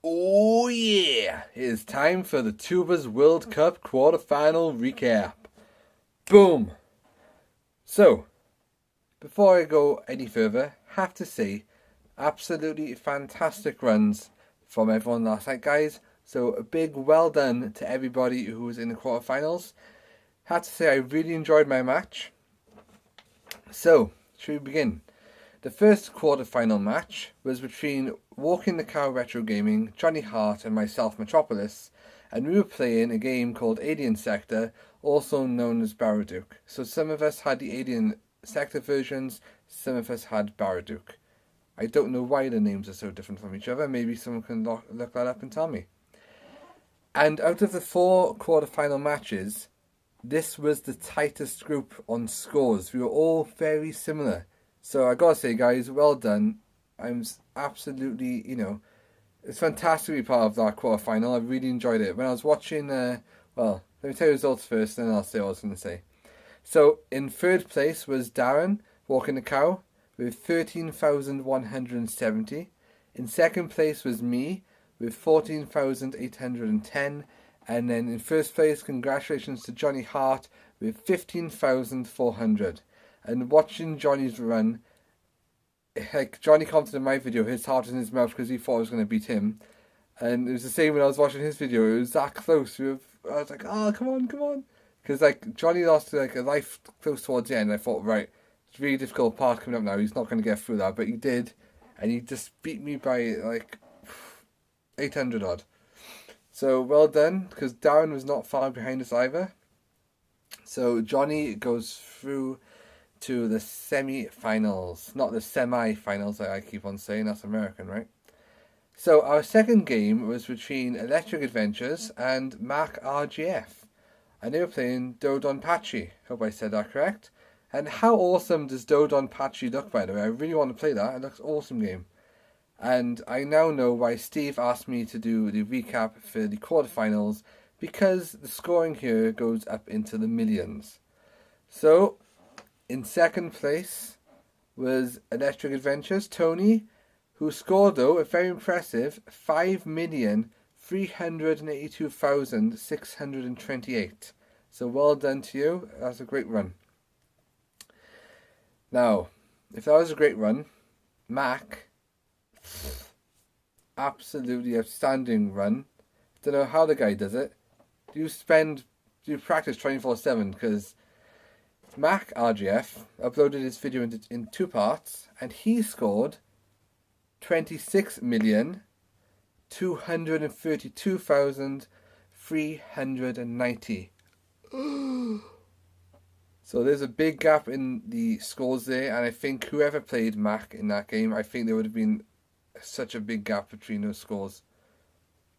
Oh yeah! It is time for the Tubers World Cup quarterfinal recap. Boom! So, before I go any further, have to say, absolutely fantastic runs from everyone last night, guys. So a big well done to everybody who was in the quarterfinals. Have to say I really enjoyed my match. So, should we begin? The first quarter-final match was between Walking the Cow Retro Gaming, Johnny Hart, and myself, Metropolis, and we were playing a game called Alien Sector, also known as Baraduke. So some of us had the Alien Sector versions, some of us had Baraduke. I don't know why the names are so different from each other. Maybe someone can look that up and tell me. And out of the four quarter-final matches, this was the tightest group on scores. We were all very similar. So I gotta say, guys, well done. I'm absolutely, it's fantastic to be part of that quarterfinal. I really enjoyed it. When I was watching, well, let me tell you the results first, and then I'll say what I was going to say. So in third place was Darren, Walking the Cow, with 13,170. In second place was me, with 14,810. And then in first place, congratulations to Johnny Hart, with 15,400. And watching Johnny's run, like Johnny commented in my video, his heart was in his mouth because he thought I was going to beat him. And it was the same when I was watching his video. It was that close. I was like, oh, come on, come on. Because like Johnny lost like a life close towards the end. I thought, right, it's a really difficult part coming up now. He's not going to get through that. But he did. And he just beat me by like 800 odd. So well done, because Darren was not far behind us either. So Johnny goes through to the semi-finals. Not the semi-finals like I keep on saying, that's American, right? So our second game was between Electric Adventures and Mac RGF. And they were playing Dodonpachi. Hope I said that correct. And how awesome does Dodonpachi look, by the way? I really want to play that. It looks awesome game. And I now know why Steve asked me to do the recap for the quarterfinals, because the scoring here goes up into the millions. So, in second place was Electric Adventures, Tony, who scored, though, a very impressive 5,382,628. So well done to you. That's a great run. Now, if that was a great run, Mac, absolutely outstanding run. Don't know how the guy does it. Do you practice 24/7? Because Mac RGF uploaded his video in two parts, and he scored 26,232,390. So there's a big gap in the scores there, and I think whoever played Mac in that game, I think there would have been such a big gap between those scores.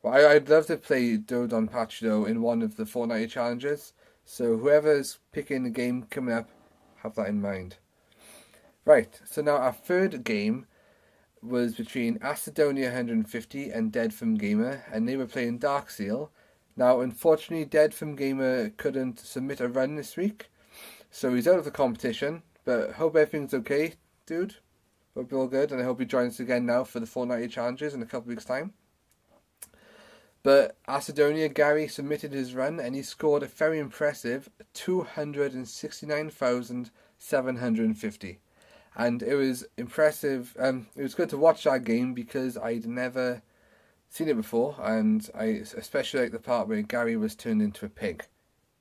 Well, I'd love to play Dodonpachi though in one of the Fortnite challenges. So whoever's picking the game coming up, have that in mind. Right, so now our third game was between Acidonia 150 and Dead from Gamer, and they were playing Dark Seal. Now, unfortunately, Dead from Gamer couldn't submit a run this week, so he's out of the competition. But hope everything's okay, dude. Hope you're all good, and I hope you join us again now for the Fortnite challenges in a couple of weeks' time. But Acidonia, Gary, submitted his run, and he scored a very impressive 269,750. And it was impressive. It was good to watch that game because I'd never seen it before, and I especially like the part where Gary was turned into a pig.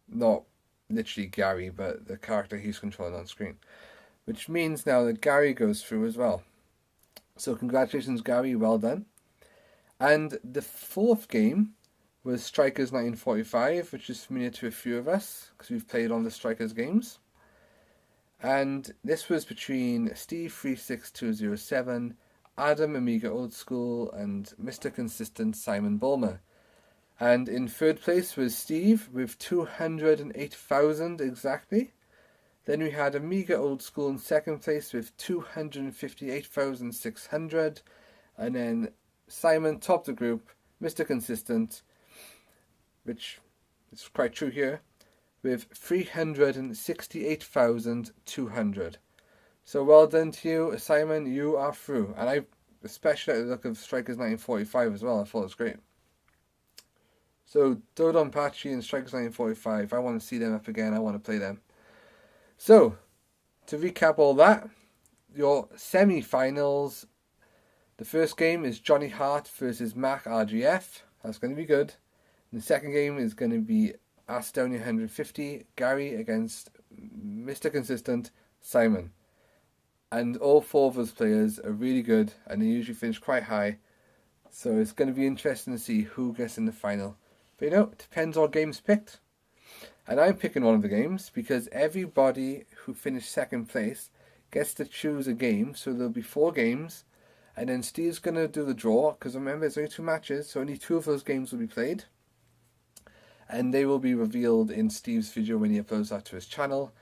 Not literally Gary, but the character he's controlling on screen. Which means now that Gary goes through as well. So congratulations, Gary, well done. And the fourth game was Strikers 1945, which is familiar to a few of us, because we've played on the Strikers games. And this was between Steve 36207, Adam Amiga Old School, and Mr. Consistent Simon Bulmer. And in third place was Steve with 208,000 exactly. Then we had Amiga Old School in second place with 258,600. And then Simon topped the group, Mr. Consistent, which is quite true here, with 368,200. So well done to you, Simon, you are through. And I especially at the look of Strikers 1945 as well. I thought it was great. So Dodon Pachi and Strikers 1945, I want to see them up again. I want to play them. So, to recap all that, your semi-finals. The first game is Johnny Hart versus Mac RGF. That's going to be good. And the second game is going to be Astonia 150, Gary against Mr. Consistent, Simon. And all four of those players are really good, and they usually finish quite high. So it's going to be interesting to see who gets in the final. But you know, it depends on games picked. And I'm picking one of the games because everybody who finished second place gets to choose a game. So there'll be 4 games. And then Steve's going to do the draw. Because remember, there's only 2 matches. So only 2 of those games will be played. And they will be revealed in Steve's video when he uploads that to his channel.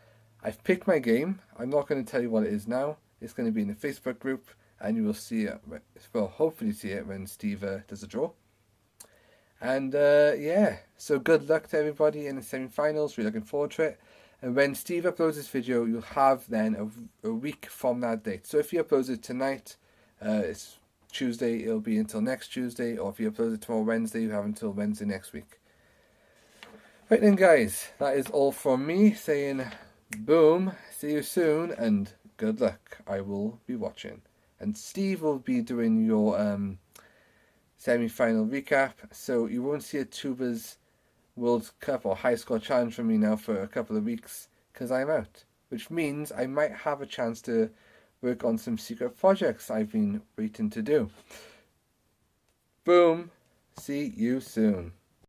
I've picked my game. I'm not going to tell you what it is now. It's going to be in the Facebook group. And you will see it. Well, hopefully see it when Steve does the draw. And yeah, so good luck to everybody in the semi-finals. We're looking forward to it. And when Steve uploads this video, you'll have then a week from that date. So if he uploads it tonight, it's Tuesday, it'll be until next Tuesday. Or if he uploads it tomorrow Wednesday, you have until Wednesday next week. Right then guys, that is all from me saying boom, see you soon, and good luck. I will be watching. And Steve will be doing your semi-final recap, so you won't see a Tubers World Cup or High Score Challenge from me now for a couple of weeks because I'm out, which means I might have a chance to work on some secret projects I've been waiting to do. Boom, see you soon.